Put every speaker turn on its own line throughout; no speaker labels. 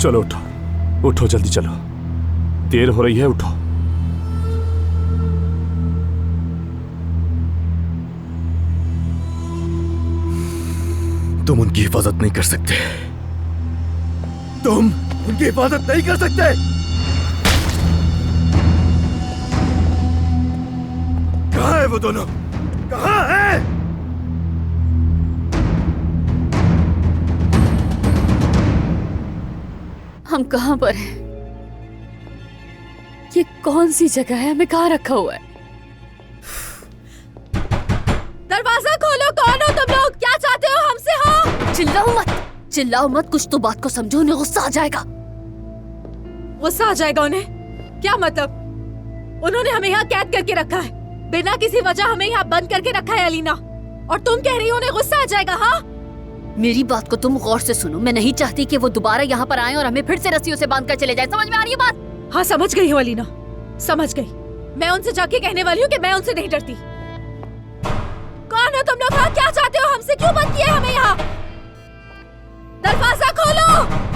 चलो उठो, उठो जल्दी चलो, देर हो रही है, उठो।
तुम उनकी हिफाजत नहीं कर सकते, तुम उनकी हिफाजत नहीं कर सकते। कहां है वो दोनों, कहां है?
हम कहां पर हैं? ये कौन सी जगह है? हमें कहां रखा हुआ है? दरवाजा खोलो, कौन हो तुम लोग? क्या चाहते हो हमसे? हाँ, चिल्लाओ मत, चिल्लाओ मत, कुछ तो बात को समझो, उन्हें गुस्सा आ जाएगा। गुस्सा आ जाएगा उन्हें? क्या मतलब? उन्होंने हमें यहाँ कैद करके रखा है, बिना किसी वजह हमें यहाँ बंद करके रखा है अलीना, और तुम कह रही हो उन्हें गुस्सा आ जाएगा? हाँ, मेरी बात को तुम गौर से सुनो। मैं नहीं चाहती कि वो दोबारा यहाँ पर आए और हमें फिर से रस्सियों से बांध कर चले जाए। समझ में आ रही है बात? हाँ, समझ गई हूँ अलीना, समझ गई। मैं उनसे जाके कहने वाली हूँ कि मैं उनसे नहीं डरती। कौन हो तुम लोग? हाँ, क्या चाहते हो हमसे? क्यों बंद किया हमें यहाँ? दरवाजा खोलो,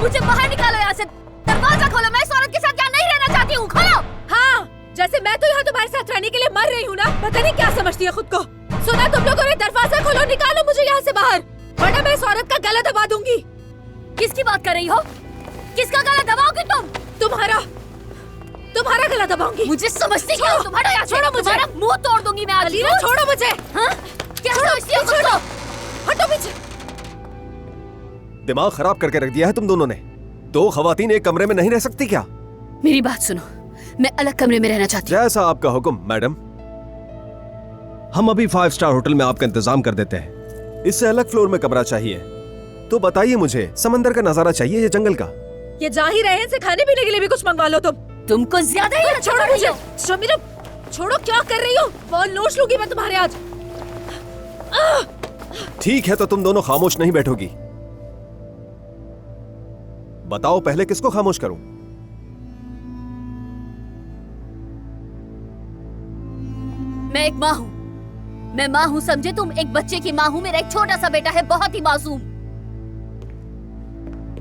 मुझे बाहर निकालो यहाँ से। दरवाजा खोलो, मैं इस औरत के साथ यहाँ नहीं रहना चाहती हूँ। खोलो। हाँ, जैसे मैं तो यहाँ तुम्हारे साथ रहने के लिए मर रही हूँ ना। पता नहीं क्या समझती है खुद को। सुना तुम लोगों ने? दरवाजा खोलो, निकालो मुझे यहाँ से बाहर, वरना मैं इस औरत का गला दबा दूंगी। किसकी बात कर रही हो? किसका गला दबाओगी तुम? तुम्हारा गला दबाऊंगी। मुझे समझती क्या हो? तुम्हारा यहाँ छोड़ो मुझे, तुम्हारा मुंह तोड़ दूंगी मैं। अलीना छोड़ो मुझे। हाँ, क्या समझती हो? छोड़ो, हटो पीछे।
दिमाग खराब करके रख दिया है तुम दोनों ने। दो खवातीन एक कमरे में नहीं रह सकती क्या?
मेरी बात सुनो, मैं अलग कमरे में रहना चाहती हूँ।
जैसा आपका हुक्म मैडम। हम अभी 5 स्टार होटल में आपका इंतजाम कर देते हैं। इससे अलग फ्लोर में कमरा चाहिए तो बताइए मुझे। समंदर का नजारा चाहिए या जंगल का?
ये जा ही रहे हैं, इनसे खाने पीने के लिए भी कुछ मंगवा लो तुमको ज्यादा ही। छोड़ो मुझे, शमीरा छोड़ो, क्या कर रही हो? बहुत नोच लूंगी मैं तुम्हारे आज।
ठीक है, तो तुम दोनों खामोश नहीं बैठोगी। बताओ पहले किसको खामोश करूं?
मैं एक माँ हूँ, मैं माँ हूँ, समझे तुम? एक बच्चे की माँ हूँ। मेरा एक छोटा सा बेटा है, बहुत ही मासूम।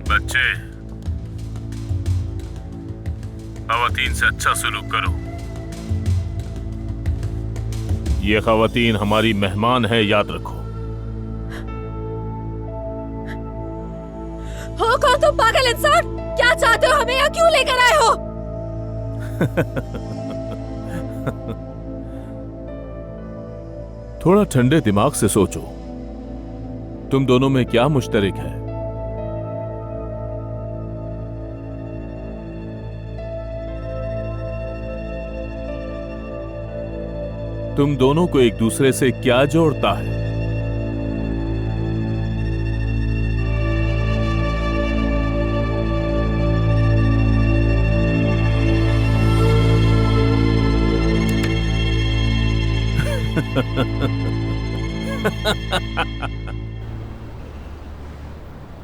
बच्चे, खवातीन से अच्छा सलूक करो। ये खवातीन हमारी मेहमान है, याद रखो।
हो कौन तुम पागल इंसान? क्या चाहते हो? हमें यहाँ क्यों लेकर आए हो?
थोड़ा ठंडे दिमाग से सोचो, तुम दोनों में क्या मुश्तरक है? तुम दोनों को एक दूसरे से क्या जोड़ता है?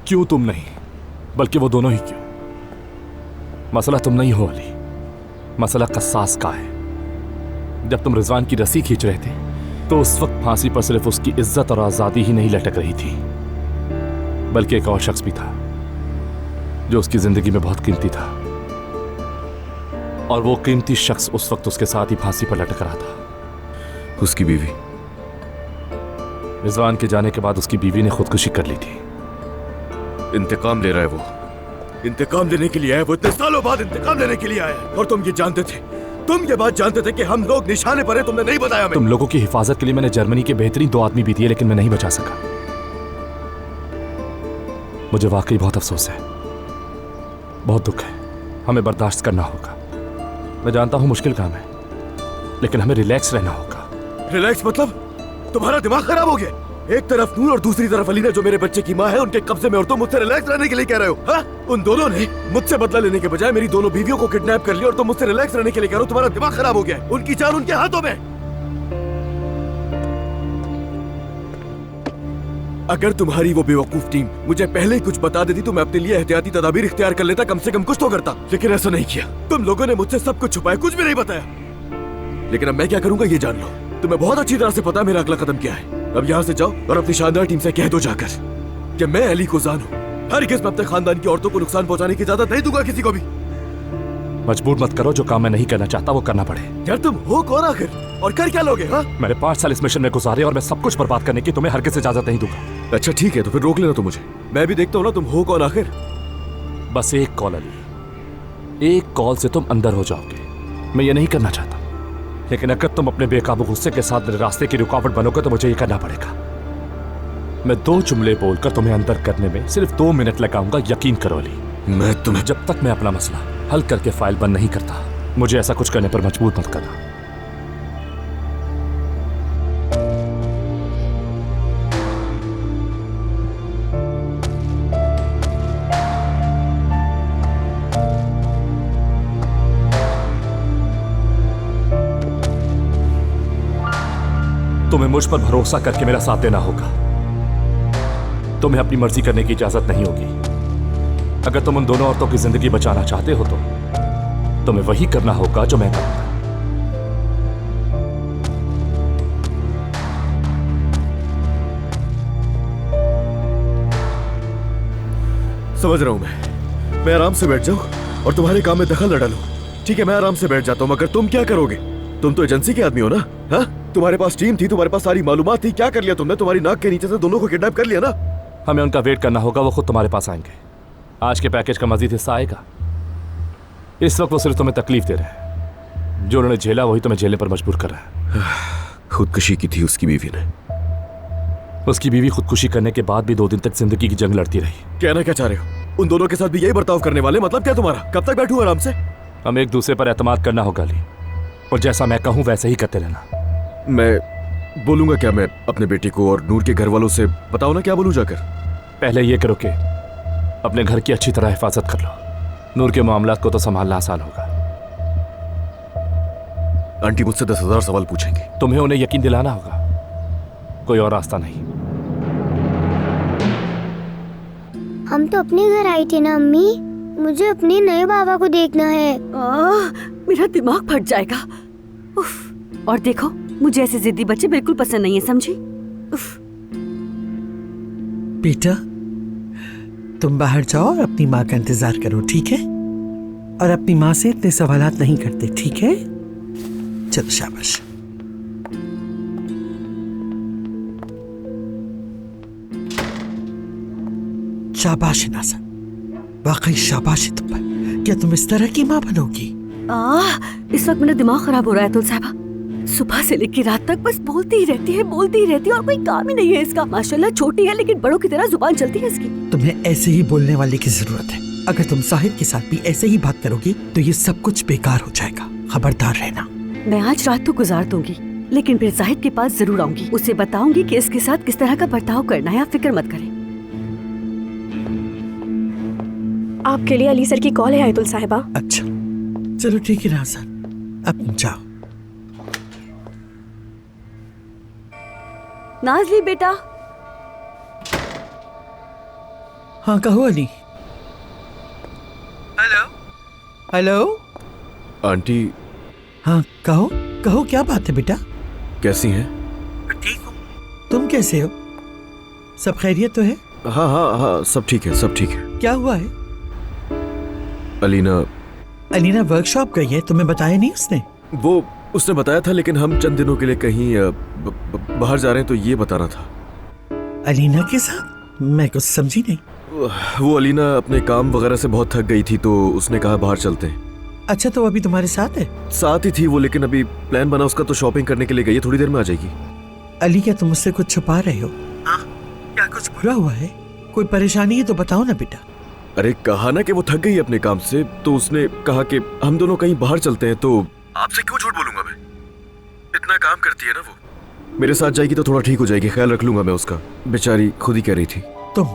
क्यों तुम नहीं, बल्कि वो दोनों ही क्यों? मसला तुम नहीं हो अली, मसला कसास का है। जब तुम रिजवान की रस्सी खींच रहे थे तो उस वक्त फांसी पर सिर्फ उसकी इज्जत और आजादी ही नहीं लटक रही थी, बल्कि एक और शख्स भी था जो उसकी जिंदगी में बहुत कीमती था, और वो कीमती शख्स उस वक्त उसके साथ ही फांसी पर लटक रहा था।
उसकी बीवी।
रिजवान के जाने के बाद उसकी बीवी ने खुदकुशी कर ली थी।
इंतकाम ले रहा है वो, इंतकाम लेने के लिए आया वो। इतने सालों बाद इंतकाम लेने के लिए आया। और तुम ये जानते थे, तुम ये बात जानते थे कि हम लोग निशाने पर हैं, तुमने नहीं बताया हमें।
तुम लोगों की हिफाजत के लिए मैंने जर्मनी के बेहतरीन 2 आदमी भी दिए, लेकिन मैं नहीं बचा सका। मुझे वाकई बहुत अफसोस है, बहुत दुख है। हमें बर्दाश्त करना होगा। मैं जानता हूं मुश्किल काम है, लेकिन हमें रिलैक्स रहना होगा।
रिलैक्स मतलब? तुम्हारा दिमाग खराब हो गया। एक तरफ नूर और दूसरी तरफ अलीना जो मेरे बच्चे की माँ है, उनके कब्जे में, और तुम मुझसे रिलैक्स रहने के लिए कह रहे हो? हाँ? उन दोनों ने मुझसे बदला लेने के बजाय मेरी दोनों बीवियों को किडनैप कर लिया, और तुम मुझसे रिलैक्स रहने के लिए कह रहे हो? तुम्हारा दिमाग खराब हो गया। उनकी जान उनके हाथों में। अगर तुम्हारी वो बेवकूफ टीम मुझे पहले ही कुछ बता देती तो मैं अपने लिए एहतियाती तदाबीर इख्तियार कर लेता, कम से कम कुछ तो करता। लेकिन ऐसा नहीं किया। तुम लोगों ने मुझसे सब कुछ छुपाया, कुछ भी नहीं बताया। लेकिन अब मैं क्या करूंगा ये जान लो। तुम्हें बहुत अच्छी तरह से पता है मेरा अगला कदम क्या है। अब यहाँ से जाओ और अपनी शानदार टीम से कह दो जाकर कि मैं अली को जानू हरगिज़ मैं अपने खानदान की औरतों को नुकसान पहुंचाने की इजाजत नहीं दूंगा किसी को भी।
मजबूर मत करो, जो काम मैं नहीं करना चाहता वो करना पड़े।
यार तुम हो कौन आखिर, और कर क्या लोगे? हाँ,
मैंने 5 साल इस मिशन में गुजारे और मैं सब कुछ बर्बाद करने की तुम्हें हरगिज़ इजाजत नहीं दूंगा।
अच्छा ठीक है, तो फिर रोक लेना तुम मुझे। मैं भी देखता हूँ ना तुम हो कौन आखिर।
बस एक कॉल अली, एक कॉल से तुम अंदर हो जाओगे। मैं ये नहीं करना चाहता, लेकिन अगर तुम अपने बेकाबू गुस्से के साथ मेरे रास्ते की रुकावट बनोगे तो मुझे ये करना पड़ेगा। मैं 2 जुमले बोलकर तुम्हें अंदर करने में सिर्फ 2 मिनट लगाऊंगा, यकीन करो अली।
मैं तुम्हें
जब तक मैं अपना मसला हल करके फाइल बंद नहीं करता, मुझे ऐसा कुछ करने पर मजबूर मत करना। तुम्हें मुझ पर भरोसा करके मेरा साथ देना होगा। तुम्हें अपनी मर्जी करने की इजाजत नहीं होगी। अगर तुम उन दोनों औरतों की जिंदगी बचाना चाहते हो तो तुम्हें वही करना होगा जो मैं करूंगा।
समझ रहा हूं मैं आराम से बैठ जाऊं और तुम्हारे काम में दखल न डालूं। ठीक है, मैं आराम से बैठ जाता हूं, मगर तुम क्या करोगे? तुम तो एजेंसी के आदमी हो ना? हाँ, तुम्हारे पास टीम थी, तुम्हारे पास सारी मालूमात थी, क्या कर लिया तुमने? तुम्हारी नाक के नीचे से दोनों को किडनैप कर लिया ना?
हमें उनका वेट करना होगा, वो खुद तुम्हारे पास आएंगे। आज के पैकेज का मजीद हिस्सा आएगा। इस वक्त वो सिर्फ तुम्हें तकलीफ दे रहे हैं। जो उन्होंने झेला वही तुम्हें झेलने पर मजबूर कर रहा है।
खुदकुशी की थी उसकी बीवी ने।
उसकी बीवी खुदकुशी करने के बाद भी 2 दिन तक जिंदगी की जंग लड़ती रही।
कहना क्या चाह रहे हो? उन दोनों के साथ भी यही बर्ताव करने वाले? मतलब क्या तुम्हारा? कब तक बैठूं आराम से?
हम एक दूसरे पर एतमाद करना होगा अली, और जैसा मैं कहूं वैसे ही करते रहना।
मैं बोलूंगा क्या मैं अपने बेटे को और नूर के घर वालों से? बताओ ना क्या बोलूं जाकर।
पहले ये करो कि अपने घर की अच्छी तरह हिफाजत कर लो। नूर के मामलात को तो संभालना आसान होगा।
आंटी मुझसे 10,000 सवाल पूछेंगी।
तुम्हें उन्हें यकीन दिलाना होगा, कोई और रास्ता नहीं।
हम तो अपने घर आई थी ना अम्मी, मुझे अपने नए बाबा को देखना है।
मेरा दिमाग फट जाएगा। उफ। और देखो, मुझे ऐसे जिद्दी बच्चे बिल्कुल पसंद नहीं है, समझी? उफ।
बेटा, तुम बाहर जाओ और अपनी माँ का इंतजार करो, ठीक है? और अपनी माँ से इतने सवालात नहीं करते, ठीक है? चलो शाबाश। शाबाश नाज़ा, वाकई शाबाश है तुम पर। क्या तुम इस तरह की माँ बनोगी?
इस वक्त मेरा दिमाग खराब हो रहा है तुल साहबा। सुबह से लेकर रात तक बस बोलती ही रहती है और कोई काम ही नहीं है इसका। माशाल्लाह छोटी है लेकिन बड़ों की तरह जुबान चलती है इसकी।
तुम्हें ऐसे ही बोलने वाले की जरूरत है। अगर तुम साहिद के साथ भी ऐसे ही बात करोगी तो ये सब कुछ बेकार हो जाएगा। खबरदार रहना।
मैं आज रात तो गुजार दूंगी, लेकिन फिर जाहिद के पास जरूर आऊंगी। उसे बताऊंगी कि इसके साथ किस तरह का बर्ताव करना है। आप फिक्र मत करें।
आपके लिए अली सर की कॉल है आयतुल साहिबा।
अच्छा चलो ठीक है नाज़ा, अब जाओ।
नाज़ली बेटा।
हाँ कहो अली।
Hello
hello.
आंटी।
हाँ कहो कहो, क्या बात है बेटा?
कैसी हैं?
ठीक हूँ।
तुम कैसे हो? सब खैरियत तो है?
हाँ हाँ हाँ, सब ठीक है, सब ठीक है।
क्या हुआ है?
अलीना
वर्कशॉप गई है, तुम्हें बताया नहीं उसने?
वो उसने बताया था, लेकिन हम चंद दिनों के लिए कहीं बाहर जा रहे हैं तो ये बताना था।
अलीना के साथ? मैं कुछ समझी नहीं।
वो अलीना अपने काम वगैरह से बहुत थक गई थी तो उसने कहा बाहर चलते हैं।
अच्छा, तो अभी तुम्हारे साथ है?
साथ ही थी वो, लेकिन अभी प्लान बना उसका तो शॉपिंग करने के लिए गई है, थोड़ी देर में आ जाएगी।
अली, क्या तुम मुझसे कुछ छुपा रहे हो?
हाँ, क्या कुछ
बुरा हुआ है? कोई परेशानी है तो बताओ ना बेटा।
अरे कहा ना कि वो थक गई अपने काम से, तो उसने कहा कि हम दोनों कहीं बाहर चलते हैं। तो आपसे क्यों झूठ बोलूंगा मैं? इतना काम करती है ना वो। मेरे साथ जाएगी तो थोड़ा ठीक हो जाएगी, ख्याल रख लूंगा मैं उसका। बेचारी खुद ही कह रही थी।
तुम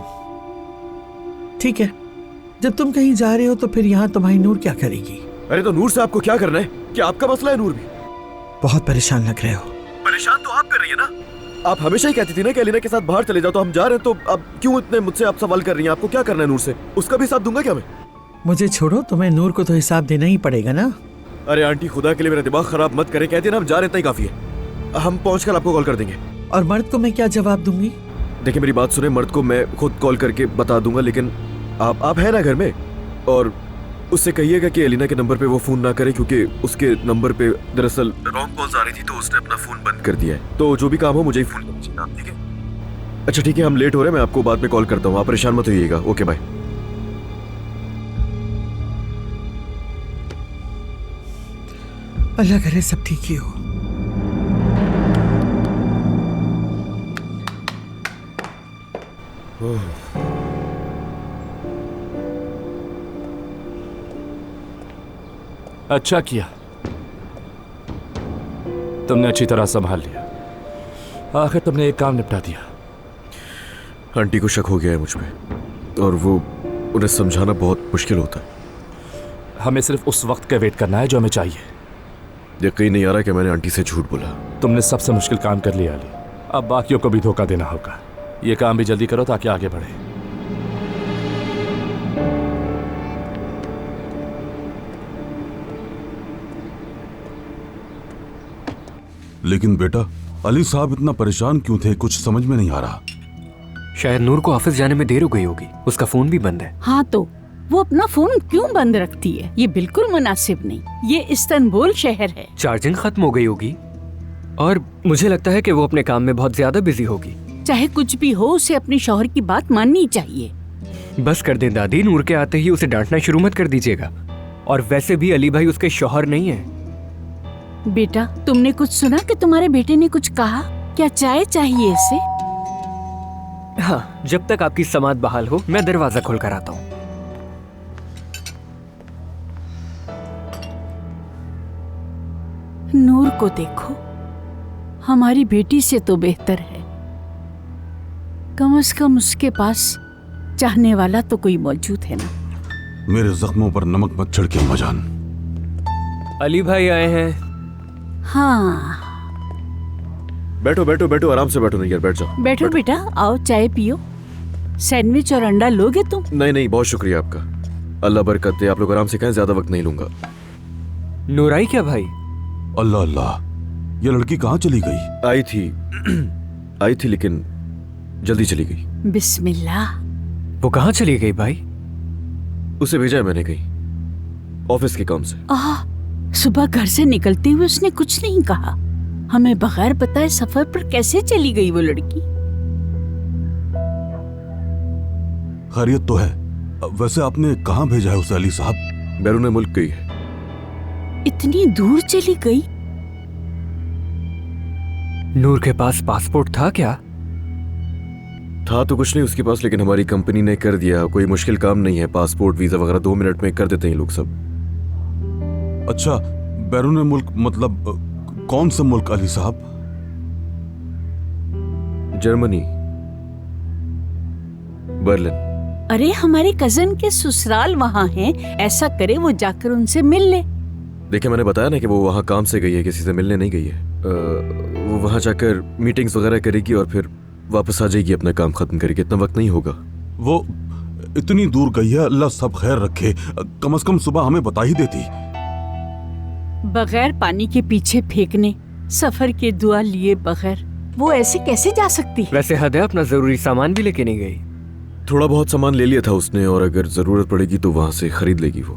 ठीक है, जब तुम कहीं जा रहे हो तो फिर यहाँ तुम्हारी नूर क्या करेगी?
अरे तो नूर से आपको क्या करना है? क्या आपका मसला है नूर भी?
बहुत परेशान लग रहे हो।
परेशान तो आप कर रही है ना। आप हमेशा ही कहती थी ना कि अलीना के साथ बाहर चले जाओ, तो हम जा रहे हैं, तो अब क्यों इतने मुझसे आप सवाल कर रही हैं? आपको क्या करना है नूर से? उसका भी हिसाब दूंगा क्या मैं?
मुझे छोड़ो, तुम्हें नूर को तो हिसाब देना ही पड़ेगा ना।
अरे आंटी, खुदा के लिए मेरा दिमाग खराब मत करें। कहते ना हम जा रहे हैं, इतना ही काफी है। हम पहुंचकर आपको कॉल कर देंगे।
और मर्द को मैं क्या जवाब दूंगी?
देखिए मेरी बात सुने, मर्द को मैं खुद कॉल करके बता दूंगा, लेकिन आप है ना घर में, और उससे कहिएगा कि एलिना के नंबर पे वो फोन ना करे, क्योंकि उसके नंबर पे दरअसल रॉन्ग कॉल्स आ रही थी, तो उसने अपना फोन बंद कर दिया है। तो जो भी काम हो मुझे ही फोन करना चाहिए आप, ठीक है? अच्छा ठीक है, हम लेट हो रहे हैं, मैं आपको बाद में कॉल करता हूँ, आप परेशान मत होइएगा। Okay bye.
अल्लाह करे सब ठीक ही हो।
अच्छा किया, तुमने अच्छी तरह संभाल लिया। आखिर तुमने एक काम निपटा दिया।
आंटी को शक हो गया है मुझ पे, और वो उन्हें समझाना बहुत मुश्किल होता है।
हमें सिर्फ उस वक्त का वेट करना है जो हमें चाहिए।
यकीन नहीं आ रहा कि मैंने आंटी से झूठ बोला।
तुमने सबसे मुश्किल काम कर लिया अली, अब बाकियों को भी धोखा देना होगा। ये काम भी जल्दी करो ताकि आगे बढ़े।
लेकिन बेटा, अली साहब इतना परेशान क्यों थे, कुछ समझ में नहीं आ रहा।
शायद नूर को ऑफिस जाने में देर हो गई होगी, उसका फोन भी बंद है।
हाँ तो वो अपना फोन क्यों बंद रखती है? ये बिल्कुल मुनासिब नहीं। ये इस्तांबुल शहर है।
चार्जिंग खत्म हो गई होगी, और मुझे लगता है कि वो अपने काम में बहुत ज्यादा बिजी होगी।
चाहे कुछ भी हो, उसे अपने शौहर की बात माननी चाहिए।
बस कर दें दादी, नूर के आते ही उसे डांटना शुरू मत कर दीजिएगा। और वैसे भी अली भाई उसके शौहर नहीं है।
बेटा, तुमने कुछ सुना कि तुम्हारे बेटे ने कुछ कहा? क्या चाय चाहिए इसे?
हाँ, जब तक आपकी समात बहाल हो मैं दरवाजा खोल कर आता हूँ।
नूर को देखो, हमारी बेटी से तो बेहतर है। कम से कम उसके पास चाहने वाला तो कोई मौजूद है ना।
मेरे जख्मों पर नमक मत छिड़के अम्माजान।
अली भाई आए हैं।
हाँ,
बैठो बैठो बैठो, आराम से बैठो। नहीं यार, बैठ जाओ।
बैठो बेटा, आओ चाय पियो। सैंडविच और अंडा लोगे तुम?
नहीं नहीं, बहुत शुक्रिया आपका, अल्लाह बरकत दे। आप लोग आराम से खाएं, ज्यादा वक्त नहीं लूंगा।
नूर आई क्या भाई?
अल्लाह अल्लाह, ये लड़की कहाँ चली गई?
आई थी लेकिन जल्दी चली गई।
बिस्मिल्लाह।
वो कहाँ चली गई भाई?
उसे भेजा है मैंने कहीं, ऑफिस के काम से।
सुबह घर से निकलते हुए उसने कुछ नहीं कहा। हमें बगैर बताए सफर पर कैसे चली गई वो लड़की?
खैरियत तो है। वैसे आपने कहाँ भेजा है उसे अली साहब?
बैरून मुल्क गई है।
इतनी दूर चली गई?
नूर के पास पासपोर्ट था क्या?
था तो कुछ नहीं उसके पास, लेकिन हमारी कंपनी ने कर दिया। कोई मुश्किल काम नहीं है, पासपोर्ट वीजा वगैरह 2 मिनट में कर देते हैं लोग सब।
अच्छा, बैरून मुल्क मतलब कौन सा मुल्क अली साहब?
Germany, Berlin.
अरे हमारे कजन के ससुराल वहाँ हैं, ऐसा करे वो जाकर उनसे मिल ले।
देखिए मैंने बताया ना कि वो वहाँ काम से गई है, किसी से मिलने नहीं गई है। वो वहाँ जाकर मीटिंग्स वगैरह करेगी और फिर वापस आ जाएगी, अपना काम खत्म करके। इतना वक्त नहीं होगा।
वो इतनी दूर गई है, अल्लाह सब खैर रखे। कम से कम सुबह हमें बता ही देती।
बगैर पानी के पीछे फेंकने, सफर के दुआ लिए बगैर वो ऐसे कैसे जा सकती है?
वैसे हद है, अपना जरूरी सामान भी लेके नहीं गई।
थोड़ा बहुत सामान ले लिया था उसने, और अगर जरूरत पड़ेगी तो वहाँ से खरीद लेगी वो।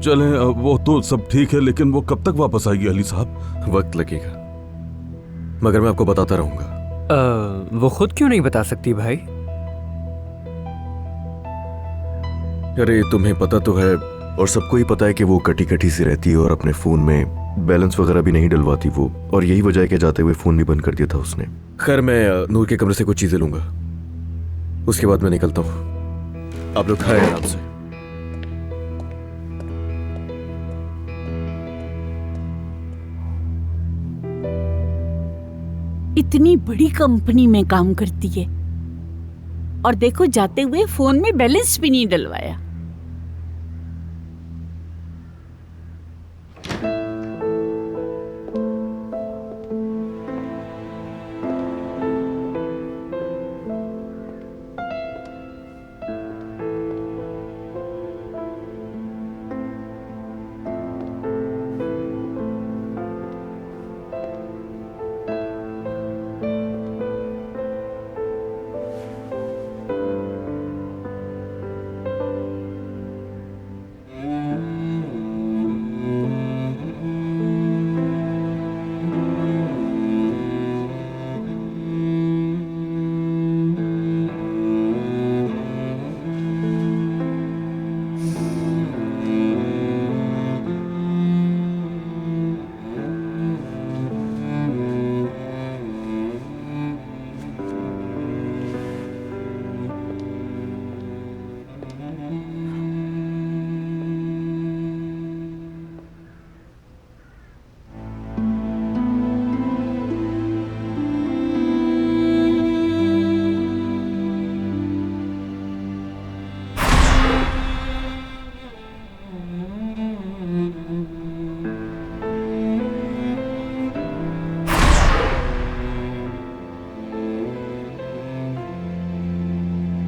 चलें, वो तो सब ठीक है, लेकिन वो कब तक वापस आएगी अली साहब?
वक्त लगेगा, मगर मैं आपको बताता रहूंगा।
वो खुद क्यों नहीं बता सकती भाई?
अरे तुम्हें पता तो है, और सबको ही पता है कि वो कटी कटी सी रहती है और अपने फोन में बैलेंस वगैरह भी नहीं डलवाती वो, और यही वजह है कि जाते हुए फोन भी बंद कर दिया था उसने। खैर मैं नूर के कमरे से कुछ चीजें लूंगा, उसके बाद मैं निकलता हूँ। आप लोग खाएं आराम से।
इतनी बड़ी कंपनी में काम करती है, और देखो जाते हुए फोन में बैलेंस भी नहीं डलवाया।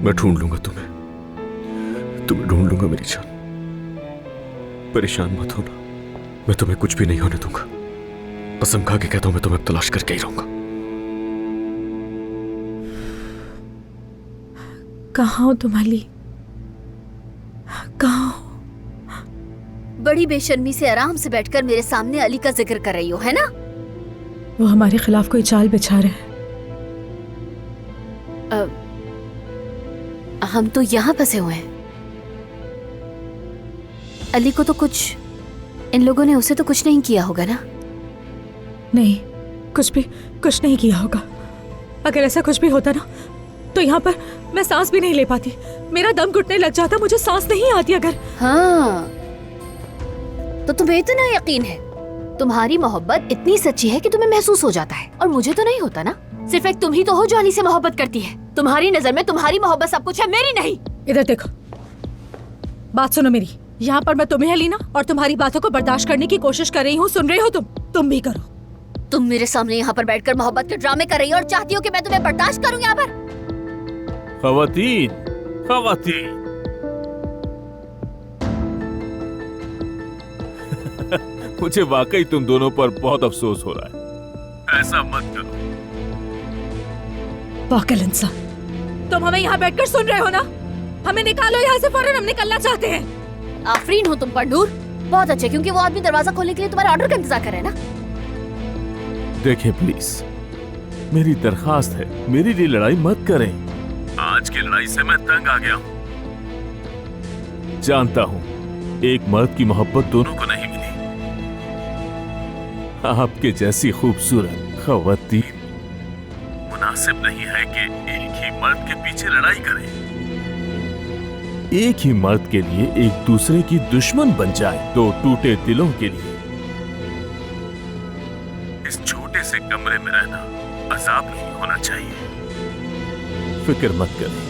मैं ढूंढ लूंगा तुम्हें ढूंढ लूंगा मेरी जान। परेशान मत होना, मैं तुम्हें कुछ भी नहीं होने दूंगा। कसम खा के कहता हूं मैं तुम्हें तलाश करके ही रहूंगा।
कहाँ हो तुम अली? कहाँ हो?
बड़ी बेशर्मी से आराम से बैठकर मेरे सामने अली का जिक्र कर रही हो, है ना?
वो हमारे खिलाफ कोई चाल बिछा रहे हैं।
हम तो यहाँ फंसे हुए हैं। अली को तो कुछ, इन लोगों ने उसे तो कुछ नहीं किया होगा ना?
नहीं, कुछ नहीं किया होगा। अगर ऐसा कुछ भी होता ना तो यहाँ पर मैं सांस भी नहीं ले पाती। मेरा दम घुटने लग जाता, मुझे सांस नहीं आती अगर।
हाँ, तो तुम्हें इतना यकीन है? तुम्हारी मोहब्बत इतनी सच्ची है कि तुम्हें महसूस हो जाता है, और मुझे तो नहीं होता ना। सिर्फ एक तुम ही तो हो जो अली से मोहब्बत करती है। तुम्हारी नजर में तुम्हारी मोहब्बत सब कुछ है, मेरी नहीं।
इधर देखो, बात सुनो मेरी। यहाँ पर मैं तुम्हें अलीना और तुम्हारी बातों को बर्दाश्त करने की कोशिश कर रही हूँ। सुन रहे हो तुम भी करो।
तुम मेरे सामने यहाँ पर बैठकर मोहब्बत के ड्रामे कर रही हो और चाहती हो कि मैं तुम्हें बर्दाश्त करूँ यहाँ पर?
खवातीन मुझे वाकई तुम दोनों पर बहुत अफसोस हो रहा है। ऐसा मत करो।
पागल इंसान, तुम हमें यहाँ बैठकर सुन रहे हो ना? हमें निकालो यहाँ से फौरन, हम निकलना चाहते हैं।
आफरीन हो तुम पर नूर। बहुत अच्छे, क्योंकि वो आदमी दरवाजा खोलने के लिए तुम्हारे ऑर्डर का इंतजार कर रहे हैं ना।
देखिए प्लीज, मेरी दरखास्त है, मेरी लिए लड़ाई मत करें। आज की लड़ाई से मैं तंग आ गया हूं। जानता हूं एक मर्द की मोहब्बत दोनों को नहीं मिली। आपके जैसी खूबसूरत खवातीन मुनासिब नहीं है कि एक ही मर्द के पीछे लड़ाई करें। एक ही मर्द के लिए एक दूसरे की दुश्मन बन जाए। दो टूटे दिलों के लिए इस छोटे से कमरे में रहना अजाब नहीं होना चाहिए। फिक्र मत करें,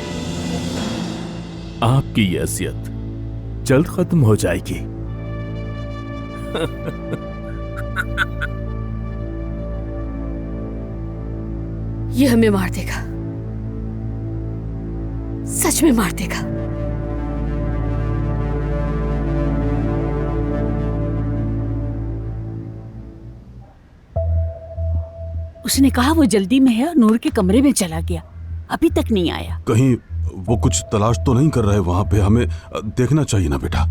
आपकी ये असियत जल्द खत्म हो जाएगी।
ये हमें मार देगा, सच में मार देगा।
उसने कहा वो जल्दी में है और नूर के कमरे में चला गया, अभी तक नहीं आया।
कहीं वो कुछ तलाश तो नहीं कर रहे वहां पे? हमें देखना चाहिए ना बेटा।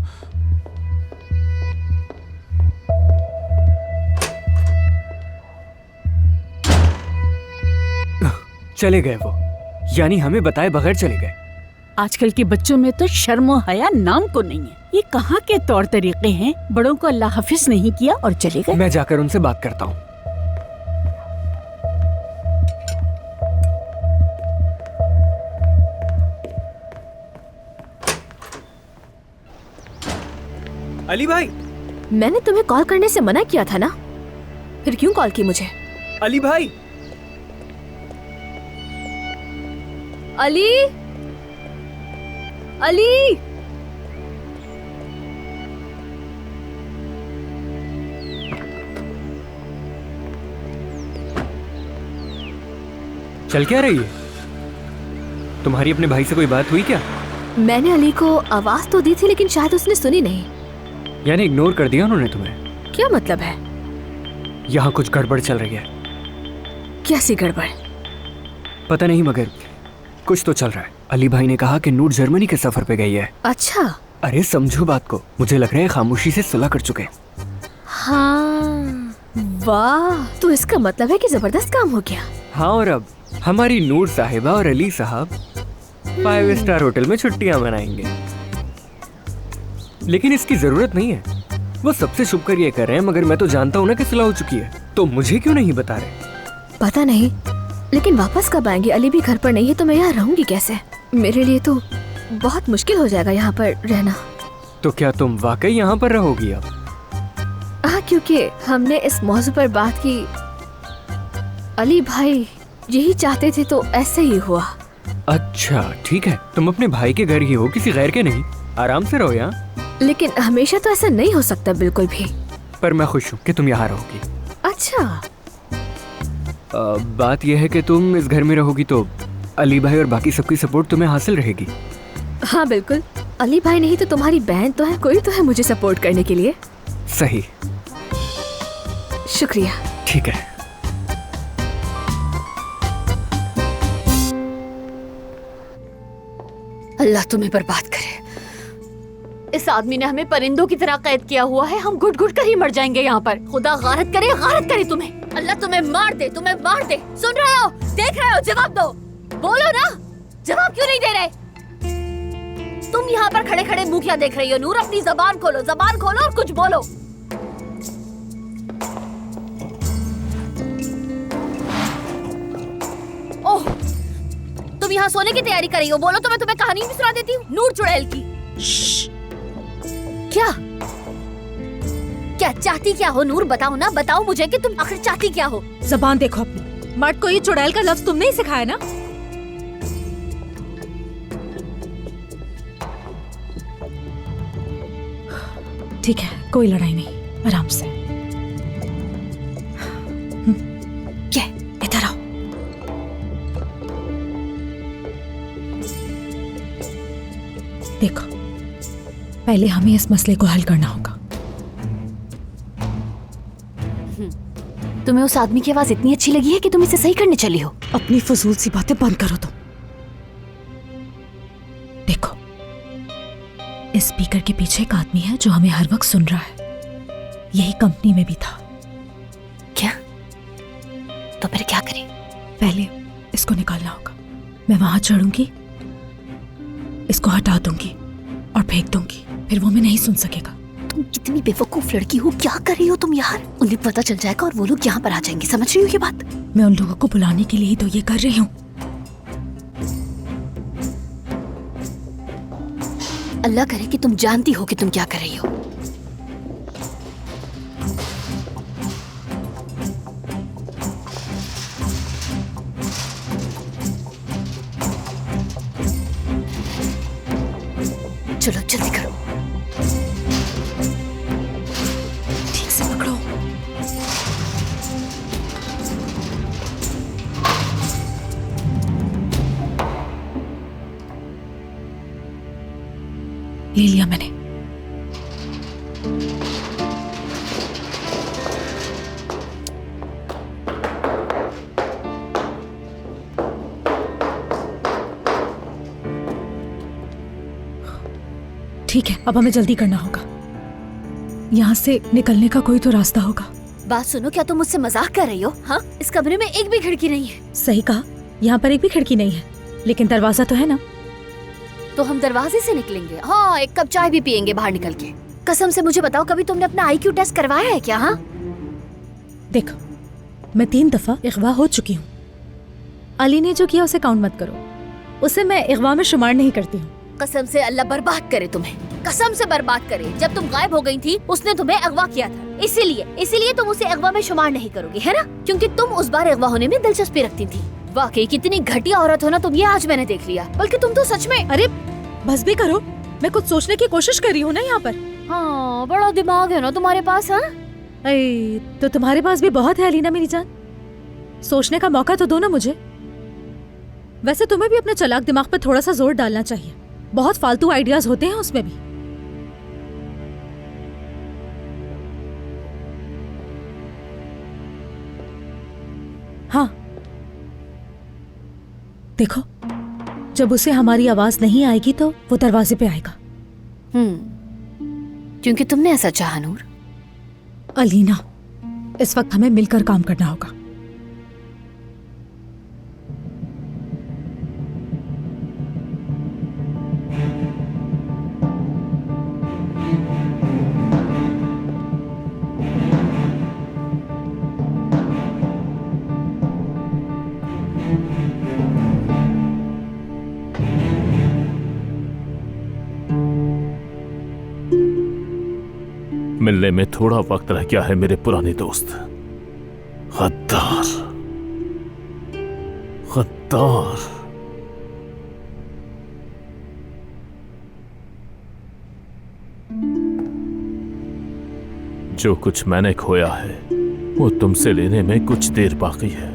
चले गए वो, यानी हमें बताए बगैर चले गए।
आजकल के बच्चों में तो शर्म और हया नाम को नहीं है। ये कहाँ के तौर तरीके हैं? बड़ों को अल्लाह हाफिज नहीं किया और चले गए।
मैं जाकर उनसे बात करता हूँ। अली भाई,
मैंने तुम्हें कॉल करने से मना किया था ना, फिर क्यों कॉल की मुझे?
अली भाई,
अली, अली,
चल क्या रही है? तुम्हारी अपने भाई से कोई बात हुई क्या?
मैंने अली को आवाज तो दी थी, लेकिन शायद उसने सुनी नहीं।
यानी इग्नोर कर दिया उन्होंने तुम्हें?
क्या मतलब है?
यहाँ कुछ गड़बड़ चल रही है।
कैसी गड़बड़?
पता नहीं, मगर कुछ तो चल रहा है। अली भाई ने कहा कि नूर जर्मनी के सफर पे गई है।
अच्छा।
अरे समझो बात को, मुझे लग रहा है खामोशी से सुलह कर चुके।
हाँ, वाह, तो इसका मतलब है कि जबरदस्त काम हो गया।
हाँ, और अब हमारी नूर साहिबा और अली साहब 5 स्टार होटल में छुट्टियां मनाएंगे। लेकिन इसकी जरूरत नहीं है, वो सबसे छुप कर ये कर रहे हैं, मगर मैं तो जानता हूँ ना कि सुलह हो चुकी है, तो मुझे क्यों नहीं बता रहे?
पता नहीं, लेकिन वापस कब आएंगे? अली भी घर पर नहीं है, तो मैं यहाँ रहूंगी कैसे? मेरे लिए तो बहुत मुश्किल हो जाएगा यहाँ पर रहना।
तो क्या तुम वाकई यहाँ पर रहोगी अब?
हाँ, क्योंकि हमने इस मौजू पर बात की। अली भाई यही चाहते थे, तो ऐसे ही हुआ।
अच्छा ठीक है, तुम अपने भाई के घर ही हो, किसी गैर के नहीं। आराम से रहो यहाँ।
लेकिन हमेशा तो ऐसा नहीं हो सकता, बिल्कुल भी।
पर मैं खुश हूँ कि तुम यहाँ रहोगी।
अच्छा,
बात यह है कि तुम इस घर में रहोगी तो अली भाई और बाकी सबकी सपोर्ट तुम्हें हासिल रहेगी।
हाँ बिल्कुल, अली भाई नहीं तो तुम्हारी बहन तो है, कोई तो है मुझे सपोर्ट करने के लिए।
सही,
शुक्रिया।
ठीक है।
अल्लाह तुम्हें बर्बाद करे। इस आदमी ने हमें परिंदों की तरह कैद किया हुआ है, हम घुट घुट कर ही मर जाएंगे यहाँ पर। खुदा गारत करे तुम्हें। अल्लाह तुम्हें मार दे, तुम्हें मार दे। सुन रहे हो, देख रहे हो, जवाब दो। बोलो ना, जवाब क्यों नहीं दे रहे? तुम यहाँ पर खड़े खड़े मुंह क्या देख रही हो? नूर अपनी जबान खोलो और कुछ बोलो। ओह, तुम यहाँ सोने की तैयारी कर रही हो? बोलो तो मैं तुम्हें कहानी भी सुना देती हूँ। नूर चुड़ैल की। क्या क्या चाहती क्या हो नूर? बताओ ना, बताओ मुझे कि तुम आखिर चाहती क्या हो?
जबान देखो अपनी। मर्द को ये चुड़ैल का लफ्ज तुमने ही सिखाया ना? ठीक है, कोई लड़ाई नहीं, आराम से। ये इधर आओ। देखो, पहले हमें इस मसले को हल करना होगा।
तुम्हें उस आदमी की आवाज इतनी अच्छी लगी है कि तुम इसे सही करने चली हो?
अपनी फजूल सी बातें बंद करो तुम। देखो, इस स्पीकर के पीछे एक आदमी है जो हमें हर वक्त सुन रहा है। यही कंपनी में भी था।
क्या? तो फिर क्या करें?
पहले इसको निकालना होगा। मैं वहां चढ़ूंगी, इसको हटा दूंगी और फेंक दूंगी, फिर वो हमें नहीं सुन सकेगा।
तुम कितनी बेवकूफ लड़की हो, क्या कर रही हो तुम यार? उन्हें पता चल जाएगा और वो लोग यहाँ पर आ जाएंगे, समझ रही हो ये बात?
मैं उन लोगों को बुलाने के लिए ही तो ये कर रही हूँ।
अल्लाह करे कि तुम जानती हो कि तुम क्या कर रही हो। चलो जल्दी करो।
ठीक से पकड़ो। ले लिया मैंने। ठीक है, अब हमें जल्दी करना होगा। यहाँ से निकलने का कोई तो रास्ता होगा।
बात सुनो, क्या तुम मुझसे मजाक कर रही हो? हाँ, इस कमरे में एक भी खिड़की नहीं है।
सही कहा, यहाँ पर एक भी खिड़की नहीं है, लेकिन दरवाजा तो है ना।
तो हम दरवाजे से निकलेंगे। हाँ, एक कप चाय भी पियेंगे बाहर निकल के। कसम से मुझे बताओ, कभी तुमने अपना IQ टेस्ट करवाया है क्या? हाँ
देखो, मैं 3 दफा अगवा हो चुकी हूँ। अली ने जो किया उसे काउंट मत करो, उसे मैं अगवा में शुमार नहीं करती हूँ।
कसम से अल्लाह बर्बाद करे तुम्हें, कसम से बर्बाद करे। जब तुम गायब हो गई थी उसने तुम्हें अगवा किया था, इसीलिए तुम उसे अगवा में शुमार नहीं करोगी, है ना? क्योंकि तुम उस बार अगवा होने में दिलचस्पी रखती थी। वाकई कितनी घटिया औरत हो ना तुम, ये आज मैंने देख लिया। बल्कि तुम तो सच में।
अरे बस भी करो, मैं कुछ सोचने की कोशिश कर रही हूँ ना यहाँ पर।
हाँ, बड़ा दिमाग है ना तुम्हारे पास। हाँ,
तो तुम्हारे पास भी बहुत है अलीना मेरी जान। सोचने का मौका तो दो ना मुझे। वैसे तुम्हें भी अपने चालाक दिमाग पर थोड़ा सा जोर डालना चाहिए, बहुत फालतू आइडियाज होते हैं उसमें भी। हाँ देखो, जब उसे हमारी आवाज नहीं आएगी तो वो दरवाजे पे आएगा।
क्योंकि तुमने ऐसा चाहा नूर।
अलीना, इस वक्त हमें मिलकर काम करना होगा।
मिलने में थोड़ा वक्त रह गया है मेरे पुराने दोस्त। गद्दार, गद्दार। जो कुछ मैंने खोया है वो तुमसे लेने में कुछ देर बाकी है।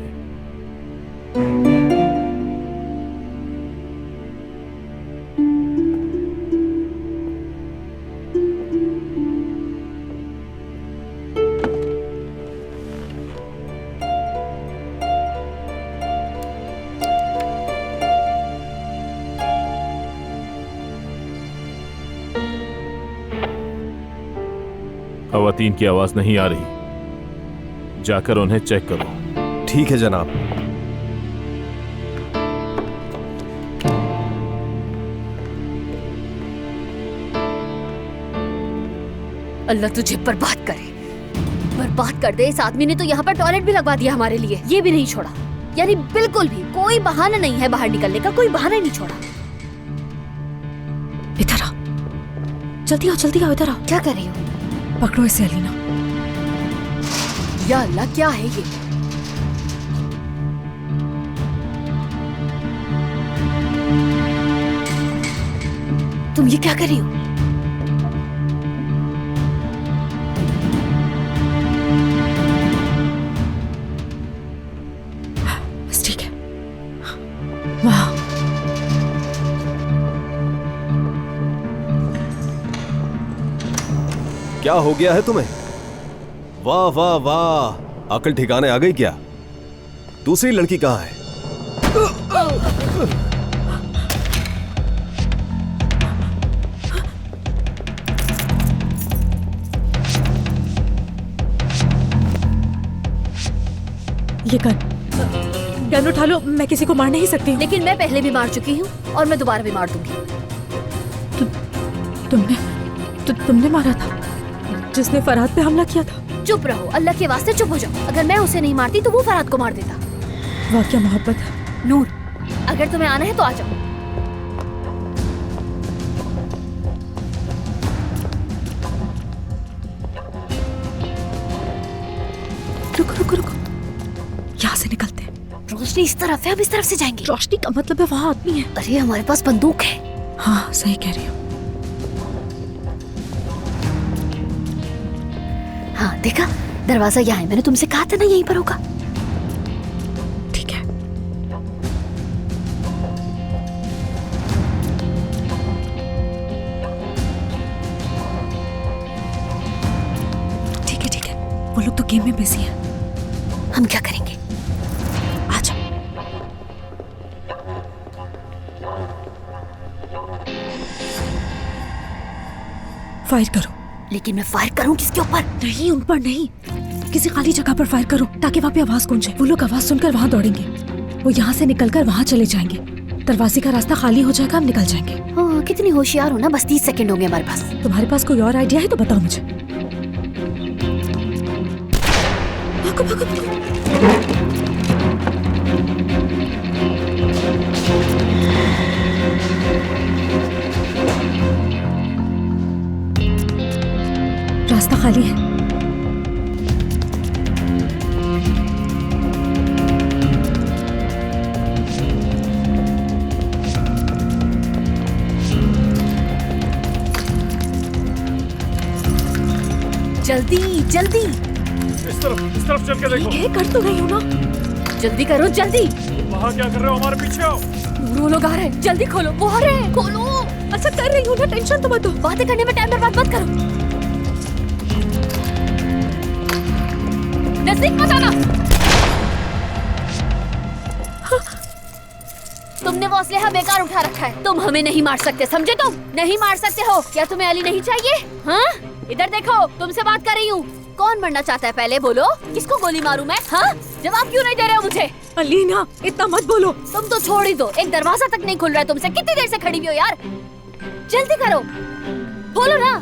शयातीन की आवाज नहीं आ रही, जाकर उन्हें चेक करो।
ठीक है जनाब।
अल्लाह तुझे बर्बाद करे, बर्बाद कर दे। इस आदमी ने तो यहाँ पर टॉयलेट भी लगवा दिया हमारे लिए, ये भी नहीं छोड़ा। यानी बिल्कुल भी कोई बहाना नहीं है बाहर निकलने का, कोई बहाना ही नहीं छोड़ा।
इधर आओ, जल्दी आओ, जल्दी आओ, इधर आओ।
क्या कर रही हो?
पकड़ो इसे अलीना।
या अल्लाह, क्या है ये? तुम ये क्या कर रही हो?
बस ठीक है। वाह,
क्या हो गया है तुम्हें? वाह वाह वाह, अकल ठिकाने आ गई क्या? दूसरी लड़की कहाँ है?
ये गन उठा लो, मैं किसी को मार नहीं सकती हूँ।
लेकिन मैं पहले भी मार चुकी हूँ और मैं दोबारा भी मार दूंगी।
तुमने मारा था जिसने फरहाद पे हमला किया था?
चुप रहो, अल्लाह के वास्ते चुप हो जाओ। अगर मैं उसे नहीं मारती तो वो फरहाद को मार देता।
वाह क्या मोहब्बत है।
नूर, अगर तुम्हें आना है तो आ जाओ।
रुको रुको रुको, यहाँ से निकलते हैं।
रोशनी इस तरफ है, हम इस तरफ से जाएंगे।
रोशनी का मतलब है वहाँ आदमी है।
अरे हमारे पास बंदूक है।
हाँ सही कह रही हो।
हाँ देखा, दरवाजा यहाँ है। मैंने तुमसे कहा था ना यहीं पर होगा।
ठीक है। ठीक है ठीक है, वो लोग तो गेम में बिजी हैं।
हम क्या करेंगे?
आ जाओ। फायर करो।
लेकिन मैं फायर करूं किसके ऊपर?
नहीं, उन पर नहीं, किसी खाली जगह पर फायर करो ताकि वहाँ पे आवाज गूंजे। वो लोग आवाज सुनकर वहाँ दौड़ेंगे। वो यहाँ से निकलकर वहाँ चले जाएंगे। दरवाजे का रास्ता खाली हो जाएगा, हम निकल जाएंगे।
ओह, कितनी होशियार हो ना। बस 30 सेकंड होंगे हमारे पास।
तुम्हारे पास कोई और आइडिया है तो बताओ मुझे। भागो भागो भागो। रास्ता खाली है।
जल्दी जल्दी।
इस तरफ चल के देखो।
ठीक है, कर तो गई हूँ ना।
जल्दी करो, जल्दी।
वहाँ क्या कर रहे हो? हमारे पीछे आओ।
वो लोग आ रहे हैं, जल्दी खोलो। वो आ रहे हैं, खोलो।
अच्छा कर रही हूँ ना, टेंशन तो मत लो।
बातें करने में टाइम बर्बाद मत करो। नजदीक मत आना। तुमने वो असलहा बेकार उठा रखा है। तुम हमें नहीं मार सकते, समझे? तुम नहीं मार सकते हो। क्या तुम्हें अली नहीं चाहिए? हाँ, इधर देखो, तुमसे बात कर रही हूँ। कौन मरना चाहता है पहले बोलो? किसको गोली मारूं मैं? हाँ, जवाब क्यों नहीं दे रहे हो मुझे?
अलीना, इतना मत बोलो।
तुम तो छोड़ ही दो, एक दरवाजा तक नहीं खुल रहा है तुमसे। कितनी देर से खड़ी हुई हो यार? जल्दी करो, खोलो ना।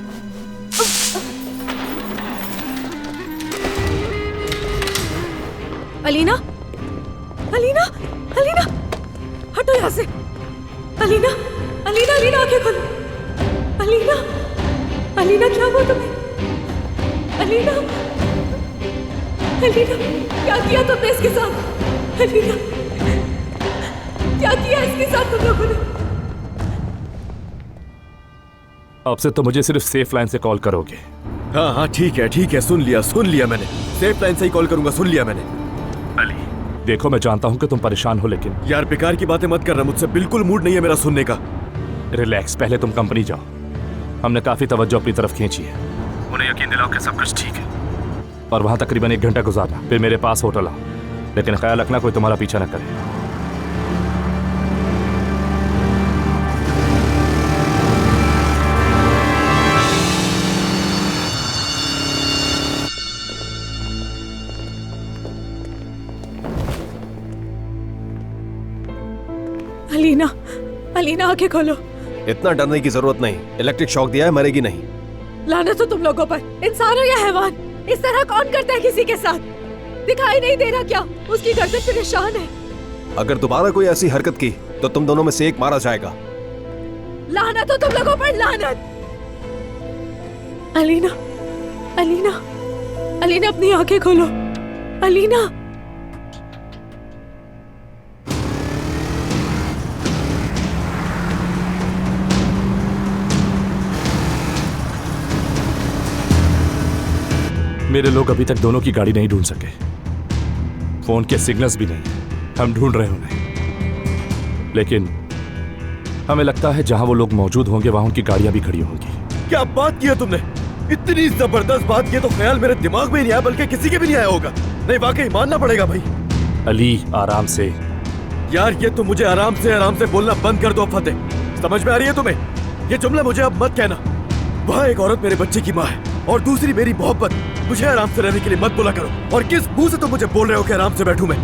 अलीना, अलीना, अलीना, हटो यहाँ से। अलीना, अलीना, अलीना, आंखें खोलो। अलीना, अलीना, क्या हुआ तुम्हें? अलीना, अलीना, क्या किया तुमने इसके साथ? अलीना, क्या किया इसके साथ तुम लोगों ने?
आपसे तो मुझे सिर्फ सेफ लाइन से कॉल करोगे।
हाँ हाँ ठीक है, सुन लिया मैंने। सेफ लाइन से ही कॉल करूंगा, सुन लिया मैंने।
अली, देखो मैं जानता हूँ कि तुम परेशान हो, लेकिन
यार बेकार की बातें मत करना, मुझसे बिल्कुल मूड नहीं है मेरा सुनने का।
रिलैक्स, पहले तुम कंपनी जाओ। हमने काफी तवज्जो अपनी तरफ खींची है। उन्हें यकीन दिलाओ कि सब कुछ ठीक है, और वहां तकरीबन 1 घंटा गुजारना, फिर मेरे पास होटल आओ। लेकिन ख्याल रखना कोई तुम्हारा पीछा न करे।
अलीना, अलीना आंखें खोलो।
इतना डरने की जरूरत नहीं, इलेक्ट्रिक शॉक दिया है, मरेगी नहीं।
लानत हो तुम लोगों पर, इंसान हो या हैवान, इस तरह कौन करता है किसी के साथ? दिखाई नहीं दे रहा क्या? उसकी गर्दन पे निशान है।
अगर दोबारा कोई ऐसी हरकत की तो तुम दोनों में से एक मारा जाएगा।
लानत हो तुम लोगों पर, लानत। अलीना, अलीना, अलीना अपनी आंखें खोलो, अलीना।
मेरे लोग अभी तक दोनों की गाड़ी नहीं ढूंढ सके। फोन के सिग्नल्स भी नहीं। हम ढूंढ रहे उन्हें, लेकिन हमें लगता है जहां वो लोग मौजूद होंगे वहां उनकी गाड़ियां भी खड़ी होंगी।
क्या बात की है तुमने? इतनी जबरदस्त बात की तो ख्याल मेरे दिमाग में ही नहीं आया, बल्कि किसी के भी नहीं आया होगा। नहीं, वाकई मानना पड़ेगा भाई।
अली आराम से।
यार ये तो मुझे आराम से बोलना बंद कर दो फतेह। समझ में आ रही है तुम्हें? ये जुमला मुझे अब मत कहना। वहाँ एक औरत मेरे बच्चे की माँ है और दूसरी मेरी मोहब्बत। मुझे आराम से रहने के लिए मत बोला करो। और किस मुंह से तुम मुझे बोल रहे हो कि आराम से बैठूं मैं?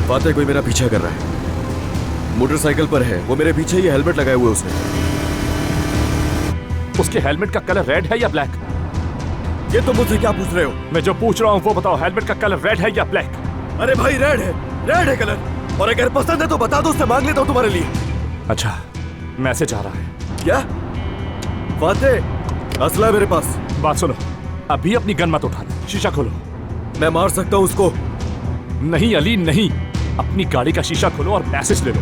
फातेह कोई मेरा पीछा कर रहा है, मोटरसाइकिल पर है, वो मेरे पीछे ही हेलमेट लगाए हुए उसने।
उसके हेलमेट का कलर रेड है या ब्लैक?
ये तुम मुझसे क्या पूछ रहे हो?
मैं जो पूछ रहा हूँ वो बताओ, हेलमेट का कलर रेड है या ब्लैक?
अरे भाई रेड है कलर। और अगर पसंद है तो बता दो, उससे मांग लेता हूँ तुम्हारे लिए।
अच्छा, मैसेज आ रहा है।
क्या? फातेह, असला है मेरे पास।
बात सुनो, अभी अपनी गन मत उठाना, शीशा खोलो।
मैं मार सकता हूँ उसको।
नहीं अली नहीं, अपनी गाड़ी का शीशा खोलो और मैसेज ले लो।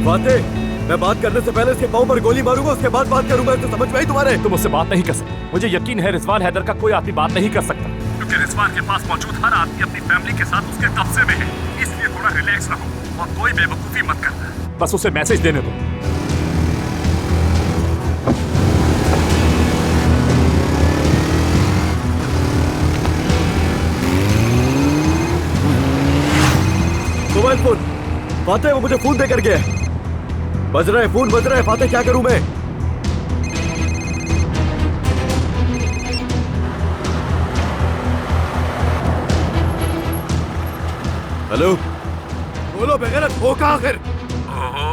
फातेह, मैं बात करने से पहले इसके पाँव पर गोली मारूंगा, उसके बाद बात करूंगा। इसको समझ में आई तुम्हारे?
तुम मुझसे बात नहीं कर सकते। मुझे यकीन है रिजवान हैदर का कोई आदमी बात नहीं कर सकता, क्योंकि रिजवान के पास मौजूद हर आदमी अपनी फैमिली के साथ उसके कब्जे में है। इसलिए थोड़ा रिलैक्स रहो और कोई बेवकूफी मत करना। बस उसे मैसेज देने दो।
Mobile phone. फातेह वो मुझे फोन देकर गया है। बज रहा है, फोन बज रहा है। फातेह क्या करूं मैं? हेलो, बोलो बेगैरत, हो कहाँ आखिर?
ओहो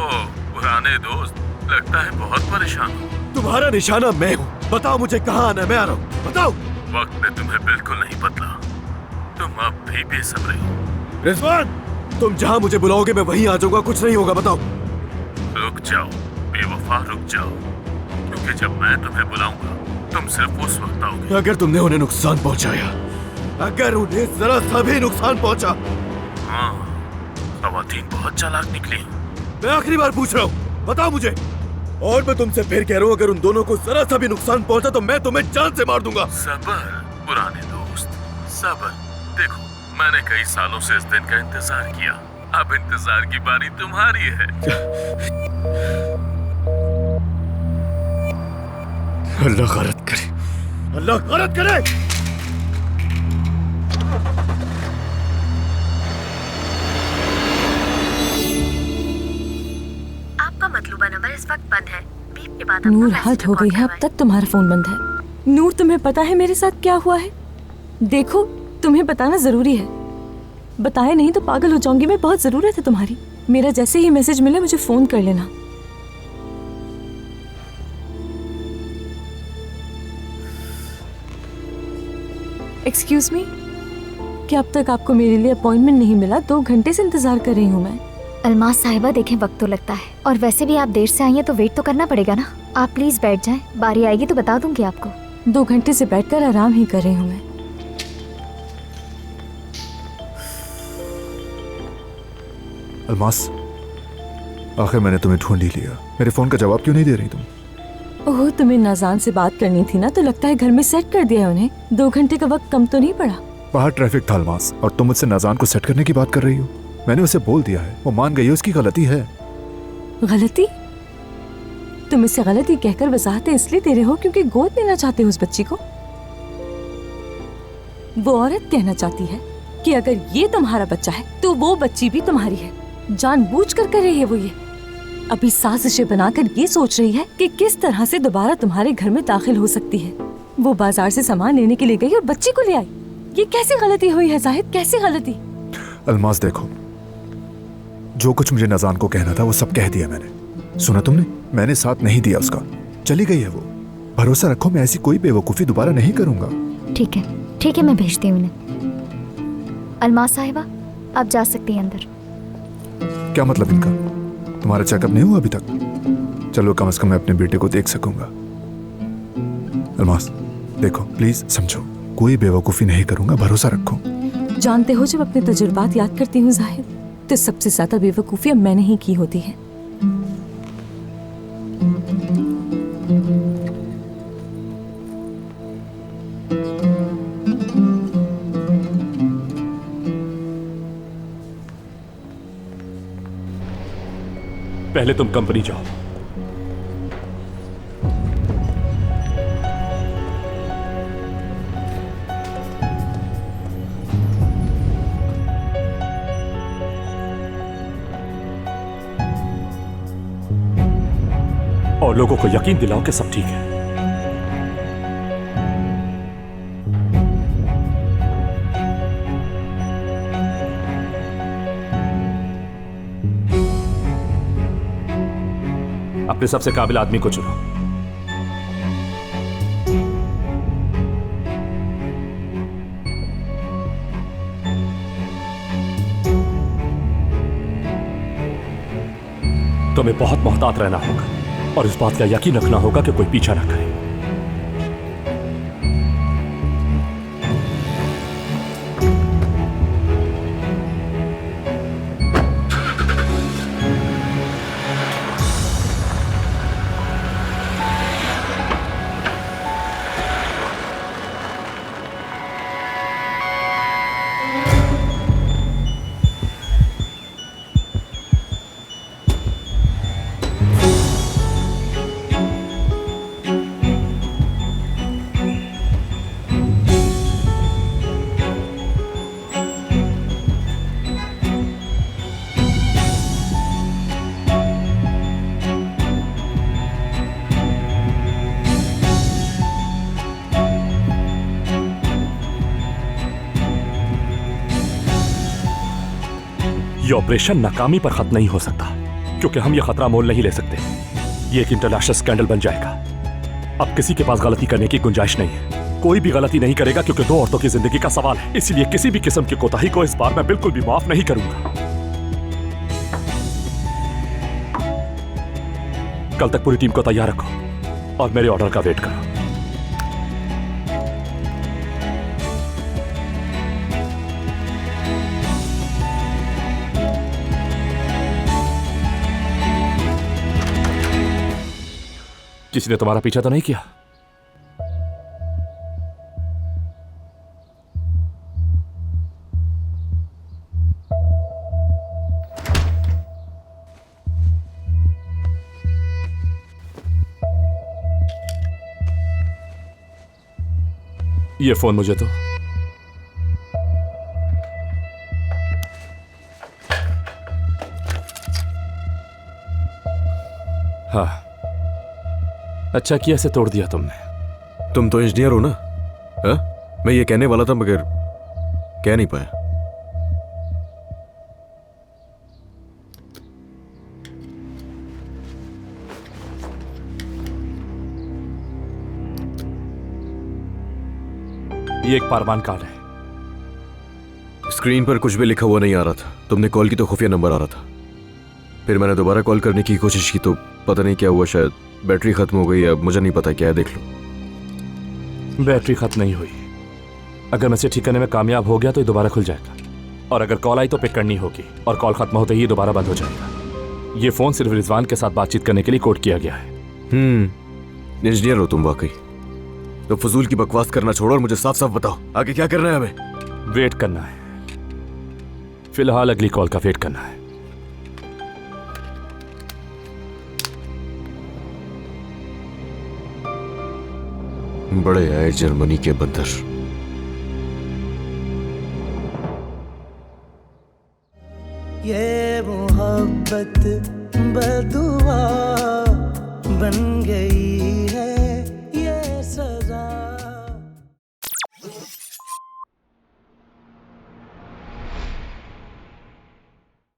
पुराने दोस्त, लगता है बहुत परेशान हो।
तुम्हारा निशाना मैं हूँ। बताओ मुझे कहाँ आना है, मैं आ रहा हूँ। बताओ।
वक्त ने तुम्हें बिल्कुल नहीं बदला, तुम अब भी बेसब्रे हो।
रिजवान, तुम जहाँ मुझे बुलाओगे मैं वहीं आ जाऊंगा, कुछ नहीं होगा। बताओ।
रुक जाओ बेवफा, रुक जाओ, क्योंकि जब मैं तुम्हें बुलाऊंगा तुम सिर्फ उस वक्त आओगे।
अगर तुमने उन्हें नुकसान पहुंचाया, अगर उन्हें जरा सा भी नुकसान पहुंचा।
हाँ, खवातीन बहुत चालाक निकली।
मैं आखिरी बार पूछ रहा हूँ, बताओ मुझे। और मैं तुमसे फिर कह रहा हूँ, अगर उन दोनों को जरा सा भी नुकसान पहुंचा तो मैं तुम्हें जान से मार दूंगा।
सबर पुराने दोस्त, सबर। देखो, मैंने कई सालों से इस दिन का इंतजार किया, अब इंतजार की बारी तुम्हारी है।
अल्लाह गलत करे, अल्लाह गलत करे।
आपका मतलूबा नंबर इस वक्त बंद है। बीप के बाद
नूर, हद हो गई है, अब तक तुम्हारा फोन बंद है। नूर, तुम्हें पता है मेरे साथ क्या हुआ है? देखो, तुम्हें बताना जरूरी है। बताए नहीं तो पागल हो जाऊंगी मैं, बहुत जरूरत है तुम्हारी। मेरा जैसे ही मैसेज मिले मुझे फोन कर लेना। एक्सक्यूज मी, क्या अब तक आपको मेरे लिए अपॉइंटमेंट नहीं मिला? 2 घंटे से इंतजार कर रही हूँ मैं।
अलमास साहिबा, देखें वक्त तो लगता है, और वैसे भी आप देर से आई हैं तो वेट तो करना पड़ेगा ना। आप प्लीज बैठ जाएं, बारी आएगी तो बता दूंगी आपको।
2 घंटे से बैठकर आराम ही कर रही हूँ मैं।
अलमास, आखिर मैंने तुम्हें ढूंढ ही लिया। मेरे फोन का जवाब क्यों नहीं दे रही तुम?
ओह, तुम्हें नाज़ान से बात करनी थी ना, तो लगता है घर में सेट कर दिया उन्हें। 2 घंटे का वक्त कम तो नहीं पड़ा?
बाहर ट्रैफिक था अलमास, और तुम मुझसे नाज़ान को सेट करने की बात कर रही हो। मैंने उसे बोल दिया है, वो मान गई है, उसकी गलती है।
गलती? तुम इसे गलती कहकर वजाहतें इसलिए दे रहे हो क्योंकि गोद लेना चाहते हो उस बच्ची को? वो औरत कहना चाहती है कि अगर ये तुम्हारा बच्चा है तो वो बच्ची भी तुम्हारी है। जानबूझ कर रही है वो ये। अभी साजिशें बनाकर ये सोच रही है कि किस तरह से दोबारा तुम्हारे घर में दाखिल हो सकती है। वो बाजार से सामान लेने के लिए गई और बच्ची को ले आई। ये कैसी गलती हुई है जाहिद, कैसी गलती?
अलमास देखो, जो कुछ मुझे नजान को कहना था वो सब कह दिया मैंने। सुना तुमने? मैंने साथ नहीं दिया उसका, चली गई है वो। भरोसा रखो, मैं ऐसी कोई बेवकूफी दोबारा नहीं करूंगा।
ठीक है, मैं भेजती हूँ उन्हें। अलमास साहिबा, आप जा सकती हैं अंदर।
क्या मतलब इनका? तुम्हारा चेकअप नहीं हुआ अभी तक? चलो कम से कम मैं अपने बेटे को देख सकूंगा। अलमास देखो, प्लीज समझो, कोई बेवकूफी नहीं करूंगा, भरोसा रखो।
जानते हो, जब अपने तजुर्बात याद करती हूँ जाहिद, तो सबसे ज्यादा बेवकूफी अब मैंने ही की होती है।
पहले तुम कंपनी जाओ। और लोगों को यकीन दिलाओ कि सब ठीक है। अपने सबसे काबिल आदमी को चुनो। तुम्हें बहुत मोहतात रहना होगा और इस बात का यकीन रखना होगा कि कोई पीछा ना करे। ये ऑपरेशन नाकामी पर खत्म नहीं हो सकता, क्योंकि हम ये खतरा मोल नहीं ले सकते। ये एक इंटरनेशनल स्कैंडल बन जाएगा। अब किसी के पास गलती करने की गुंजाइश नहीं है। कोई भी गलती नहीं करेगा, क्योंकि दो औरतों की जिंदगी का सवाल है। इसलिए किसी भी किस्म की कोताही को इस बार मैं बिल्कुल भी माफ नहीं करूंगा। कल तक पूरी टीम को तैयार रखो और मेरे ऑर्डर का वेट करो। किसी ने तुम्हारा पीछा तो नहीं किया? ये फोन मुझे तो हाँ, अच्छा किया से तोड़ दिया तुमने।
तुम तो इंजीनियर हो ना? हा? मैं ये कहने वाला था मगर कह नहीं पाया।
ये एक पारवान कार्ड है।
स्क्रीन पर कुछ भी लिखा हुआ नहीं आ रहा था। तुमने कॉल की तो खुफिया नंबर आ रहा था। फिर मैंने दोबारा कॉल करने की कोशिश की तो पता नहीं क्या हुआ, शायद बैटरी खत्म हो गई। अब मुझे नहीं पता क्या है, देख लो।
बैटरी खत्म नहीं हुई। अगर मैं इसे ठीक करने में कामयाब हो गया तो ये दोबारा खुल जाएगा, और अगर कॉल आई तो पिक करनी होगी, और कॉल खत्म होते ही दोबारा बंद हो जाएगा। ये फोन सिर्फ रिजवान के साथ बातचीत करने के लिए कोड किया गया है।
इंजीनियर हो तुम वाकई। तो फजूल की बकवास करना छोड़ो और मुझे साफ साफ बताओ आगे क्या करना है हमें।
वेट करना है। फिलहाल अगली कॉल का वेट करना है।
बड़े आए जर्मनी के बंदर।
ये मोहब्बत बदुआ बन गई है।